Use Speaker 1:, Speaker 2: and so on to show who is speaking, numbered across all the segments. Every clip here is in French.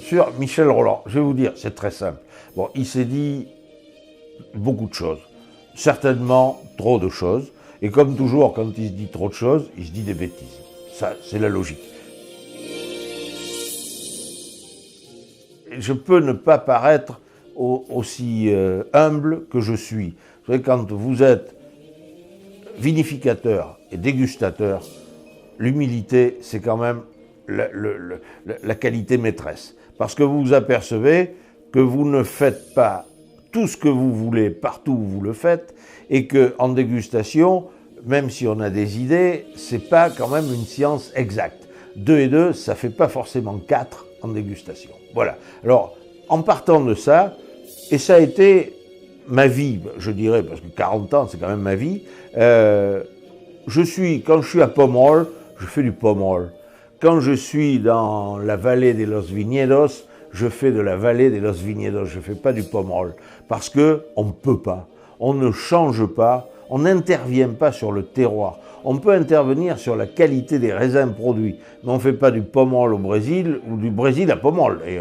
Speaker 1: Sur Michel Rolland, je vais vous dire, c'est très simple. Bon, il s'est dit beaucoup de choses, certainement trop de choses, et comme toujours, quand il se dit trop de choses, il se dit des bêtises. Ça, c'est la logique. Je peux ne pas paraître aussi humble que je suis. Vous savez, quand vous êtes vinificateur et dégustateur, l'humilité, c'est quand même la qualité maîtresse. Parce que vous vous apercevez que vous ne faites pas tout ce que vous voulez partout où vous le faites, et qu'en dégustation, même si on a des idées, c'est pas quand même une science exacte. 2 et 2, ça fait pas forcément 4 en dégustation. Voilà. Alors, en partant de ça, et ça a été ma vie, je dirais, parce que 40 ans, c'est quand même ma vie, quand je suis à Pomerol, je fais du Pomerol. Quand je suis dans la vallée de Los Viñedos, je fais de la vallée de Los Viñedos, je ne fais pas du Pomerol. Parce qu'on ne peut pas, on ne change pas, on n'intervient pas sur le terroir. On peut intervenir sur la qualité des raisins produits, mais on ne fait pas du Pomerol au Brésil ou du Brésil à Pomerol. Et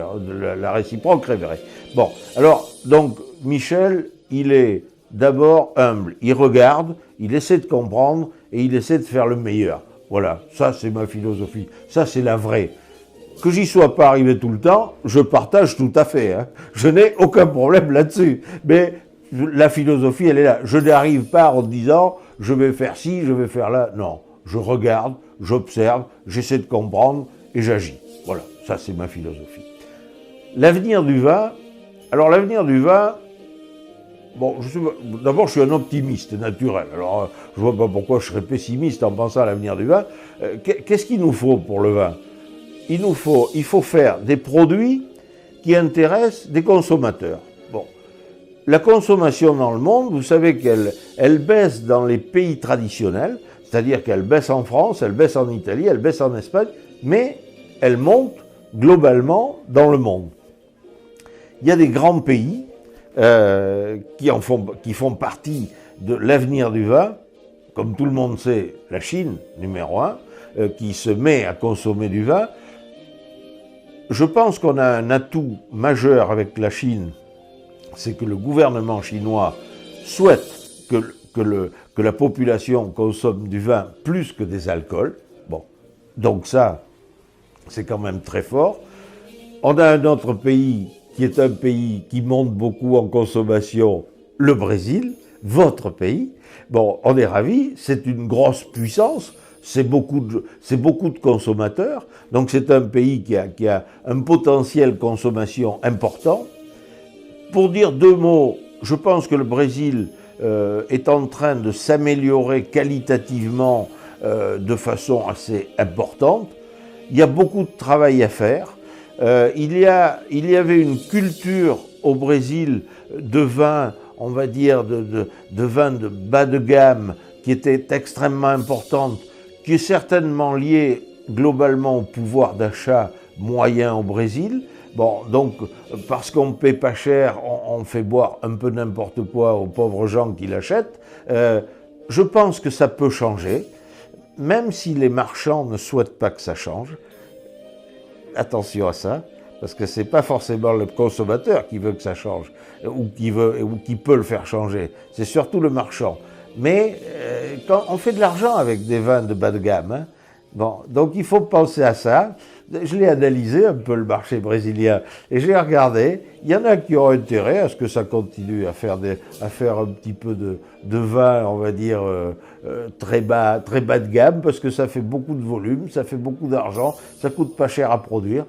Speaker 1: la réciproque est vraie. Bon, alors, donc, Michel, il est d'abord humble. Il regarde, il essaie de comprendre et il essaie de faire le meilleur. Voilà, ça c'est ma philosophie, ça c'est la vraie. Que j'y sois pas arrivé tout le temps, je partage tout à fait, hein. Je n'ai aucun problème là-dessus. Mais la philosophie, elle est là. Je n'arrive pas en disant, je vais faire ci, je vais faire là. Non, je regarde, j'observe, j'essaie de comprendre et j'agis. Voilà, ça c'est ma philosophie. L'avenir du vin, alors l'avenir du vin, bon, d'abord, je suis un optimiste naturel. Alors, je ne vois pas pourquoi je serais pessimiste en pensant à l'avenir du vin. Qu'est-ce qu'il nous faut pour le vin ? Il faut faire des produits qui intéressent des consommateurs. Bon, la consommation dans le monde, vous savez qu'elle baisse dans les pays traditionnels, c'est-à-dire qu'elle baisse en France, elle baisse en Italie, elle baisse en Espagne, mais elle monte globalement dans le monde. Il y a des grands pays qui font partie de l'avenir du vin, comme tout le monde sait, la Chine, numéro 1, qui se met à consommer du vin. Je pense qu'on a un atout majeur avec la Chine, c'est que le gouvernement chinois souhaite que la population consomme du vin plus que des alcools. Bon, donc ça, c'est quand même très fort. On a un autre pays qui est un pays qui monte beaucoup en consommation, le Brésil, votre pays. Bon, on est ravis, c'est une grosse puissance, c'est beaucoup de consommateurs, donc c'est un pays qui a un potentiel consommation important. Pour dire 2 mots, je pense que le Brésil est en train de s'améliorer qualitativement de façon assez importante. Il y a beaucoup de travail à faire. Il y avait une culture au Brésil de vin, on va dire, de vin de bas de gamme, qui était extrêmement importante, qui est certainement liée globalement au pouvoir d'achat moyen au Brésil. Bon, donc, parce qu'on ne paie pas cher, on fait boire un peu n'importe quoi aux pauvres gens qui l'achètent. Je pense que ça peut changer, même si les marchands ne souhaitent pas que ça change. Attention à ça, parce que c'est pas forcément le consommateur qui veut que ça change, ou qui peut le faire changer. C'est surtout le marchand. Mais quand on fait de l'argent avec des vins de bas de gamme, hein, bon, donc il faut penser à ça. Je l'ai analysé un peu le marché brésilien et j'ai regardé. Il y en a qui ont intérêt à ce que ça continue à faire un petit peu de vin, on va dire très bas de gamme, parce que ça fait beaucoup de volume, ça fait beaucoup d'argent, ça coûte pas cher à produire.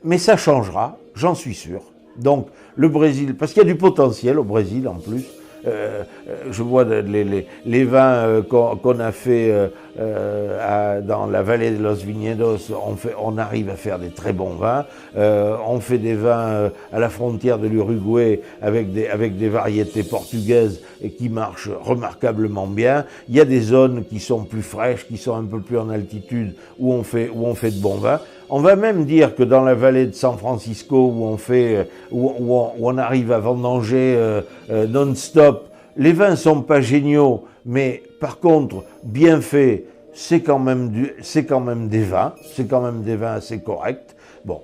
Speaker 1: Mais ça changera, j'en suis sûr. Donc le Brésil, parce qu'il y a du potentiel au Brésil en plus. Je vois les vins qu'on a fait dans la vallée de Los Viñedos, on arrive à faire des très bons vins. On fait des vins à la frontière de l'Uruguay avec des variétés portugaises et qui marchent remarquablement bien. Il y a des zones qui sont plus fraîches, qui sont un peu plus en altitude, où on fait de bons vins. On va même dire que dans la vallée de San Francisco, où on arrive à vendanger non-stop, les vins sont pas géniaux, mais par contre, bien faits, c'est quand même des vins assez corrects. Bon,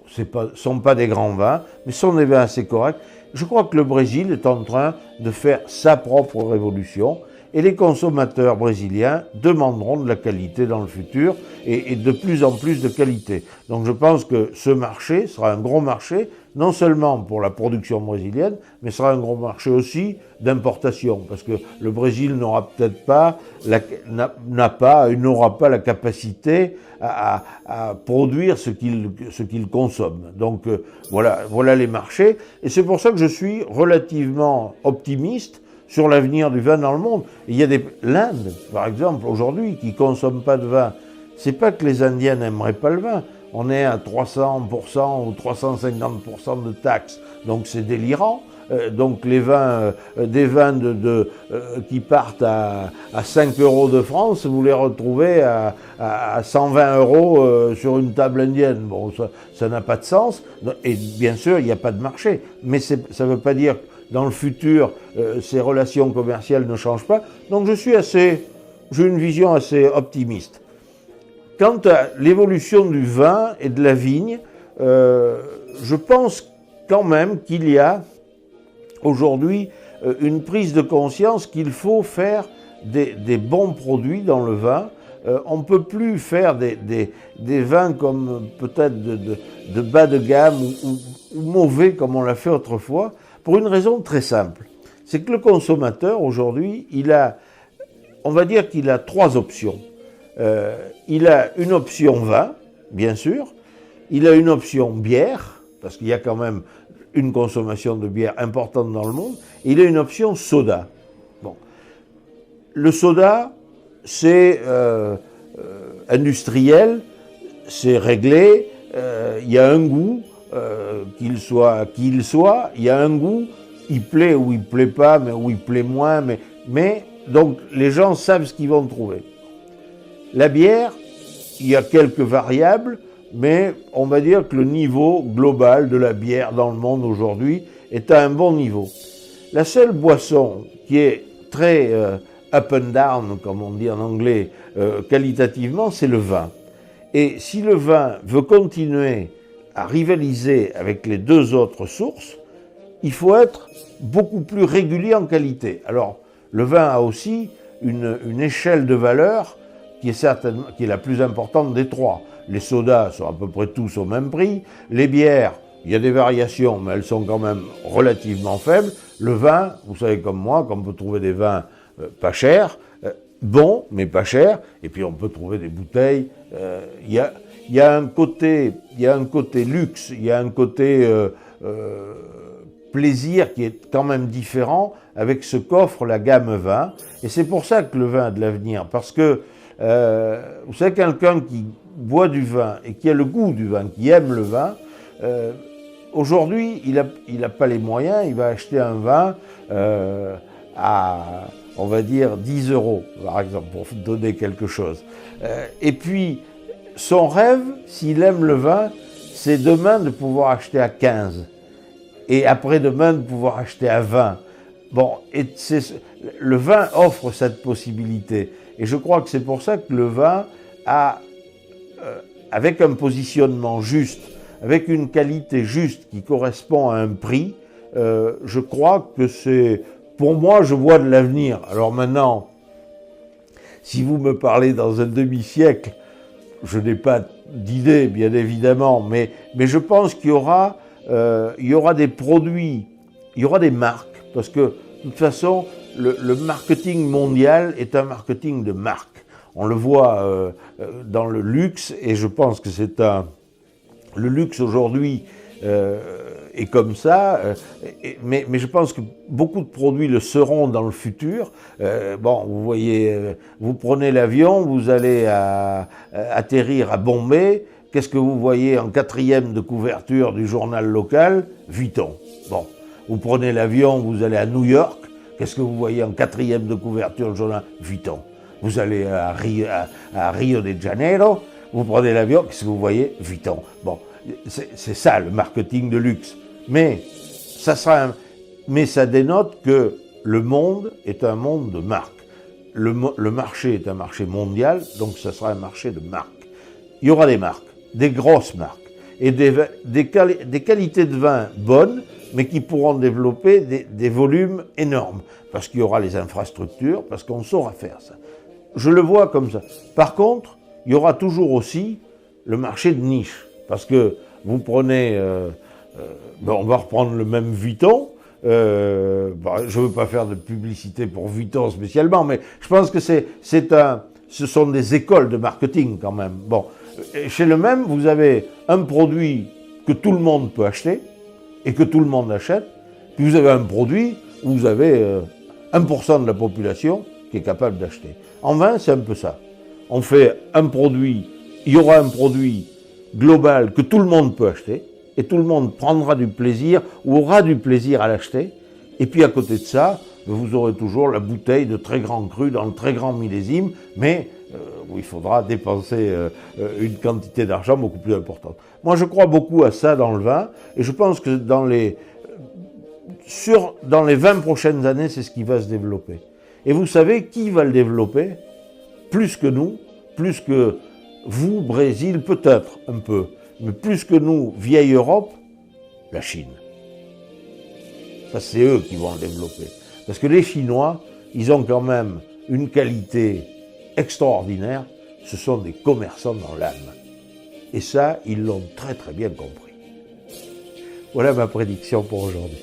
Speaker 1: sont pas des grands vins, mais sont des vins assez corrects. Je crois que le Brésil est en train de faire sa propre révolution. Et les consommateurs brésiliens demanderont de la qualité dans le futur et de plus en plus de qualité. Donc je pense que ce marché sera un gros marché, non seulement pour la production brésilienne, mais sera un gros marché aussi d'importation, parce que le Brésil n'aura peut-être pas, n'aura pas la capacité à produire ce qu'il consomme. Donc voilà les marchés, et c'est pour ça que je suis relativement optimiste sur l'avenir du vin dans le monde. Il y a l'Inde, par exemple, aujourd'hui, qui ne consomme pas de vin. C'est pas que les Indiens n'aimeraient pas le vin. On est à 300% ou 350% de taxes. Donc c'est délirant. Donc les vins, des vins qui partent à 5 euros de France, vous les retrouvez à 120 euros sur une table indienne. Bon, ça n'a pas de sens. Et bien sûr, il n'y a pas de marché. Mais ça ne veut pas dire dans le futur, ces relations commerciales ne changent pas. Donc j'ai une vision assez optimiste. Quant à l'évolution du vin et de la vigne, je pense quand même qu'il y a aujourd'hui une prise de conscience qu'il faut faire des bons produits dans le vin. On ne peut plus faire des vins comme peut-être de bas de gamme ou mauvais comme on l'a fait autrefois. Pour une raison très simple, c'est que le consommateur aujourd'hui, on va dire qu'il a trois options. Il a une option vin, bien sûr, il a une option bière, parce qu'il y a quand même une consommation de bière importante dans le monde, et il a une option soda. Bon. Le soda, c'est industriel, c'est réglé, il y a un goût, qu'il soit, il y a un goût, il plaît ou il plaît pas, ou il plaît moins, mais donc les gens savent ce qu'ils vont trouver. La bière, il y a quelques variables, mais on va dire que le niveau global de la bière dans le monde aujourd'hui est à un bon niveau. La seule boisson qui est très up and down, comme on dit en anglais, qualitativement, c'est le vin. Et si le vin veut continuer à rivaliser avec les deux autres sources, il faut être beaucoup plus régulier en qualité. Alors, le vin a aussi une échelle de valeur qui est la plus importante des trois. Les sodas sont à peu près tous au même prix. Les bières, il y a des variations, mais elles sont quand même relativement faibles. Le vin, vous savez comme moi, qu'on peut trouver des vins pas chers, bons, mais pas chers, et puis on peut trouver des bouteilles. Il y a un côté luxe, il y a un côté plaisir qui est quand même différent avec ce qu'offre la gamme vin. Et c'est pour ça que le vin a de l'avenir, parce que vous savez, quelqu'un qui boit du vin et qui a le goût du vin, qui aime le vin, aujourd'hui, il a pas les moyens, il va acheter un vin à, on va dire, 10 euros, par exemple, pour donner quelque chose. Et puis, son rêve, s'il aime le vin, c'est demain de pouvoir acheter à 15. Et après-demain, de pouvoir acheter à 20. Bon, et le vin offre cette possibilité. Et je crois que c'est pour ça que le vin a, avec un positionnement juste, avec une qualité juste qui correspond à un prix, je crois que c'est, pour moi, je vois de l'avenir. Alors maintenant, si vous me parlez dans un demi-siècle, je n'ai pas d'idée, bien évidemment, mais je pense qu'il y aura des produits, il y aura des marques, parce que de toute façon, le marketing mondial est un marketing de marque. On le voit dans le luxe, et je pense que le luxe aujourd'hui Et comme ça, mais je pense que beaucoup de produits le seront dans le futur. Bon, vous voyez, vous prenez l'avion, vous allez atterrir à Bombay. Qu'est-ce que vous voyez en 4e de couverture du journal local? Vuitton. Bon, vous prenez l'avion, vous allez à New York. Qu'est-ce que vous voyez en 4e de couverture du journal? Vuitton. Vous allez à Rio de Janeiro, vous prenez l'avion, qu'est-ce que vous voyez? Vuitton. Bon, c'est ça le marketing de luxe. Mais ça dénote que le monde est un monde de marques. Le marché est un marché mondial, donc ça sera un marché de marques. Il y aura des marques, des grosses marques, et des qualités de vin bonnes, mais qui pourront développer des volumes énormes, parce qu'il y aura les infrastructures, parce qu'on saura faire ça. Je le vois comme ça. Par contre, il y aura toujours aussi le marché de niche, parce que vous prenez, on va reprendre le même Vuitton. Je ne veux pas faire de publicité pour Vuitton spécialement, mais je pense que ce sont des écoles de marketing quand même. Bon, chez le même, vous avez un produit que tout le monde peut acheter et que tout le monde achète, puis vous avez un produit où vous avez 1% de la population qui est capable d'acheter. En vin, c'est un peu ça. On fait un produit, il y aura un produit global que tout le monde peut acheter, et tout le monde prendra du plaisir ou aura du plaisir à l'acheter. Et puis à côté de ça, vous aurez toujours la bouteille de très grand cru dans le très grand millésime, mais où il faudra dépenser une quantité d'argent beaucoup plus importante. Moi, je crois beaucoup à ça dans le vin, et je pense que dans les 20 prochaines années, c'est ce qui va se développer. Et vous savez qui va le développer? Plus que nous, plus que vous, Brésil, peut-être un peu, mais plus que nous, vieille Europe, la Chine. Ça, c'est eux qui vont le développer. Parce que les Chinois, ils ont quand même une qualité extraordinaire, ce sont des commerçants dans l'âme. Et ça, ils l'ont très très bien compris. Voilà ma prédiction pour aujourd'hui.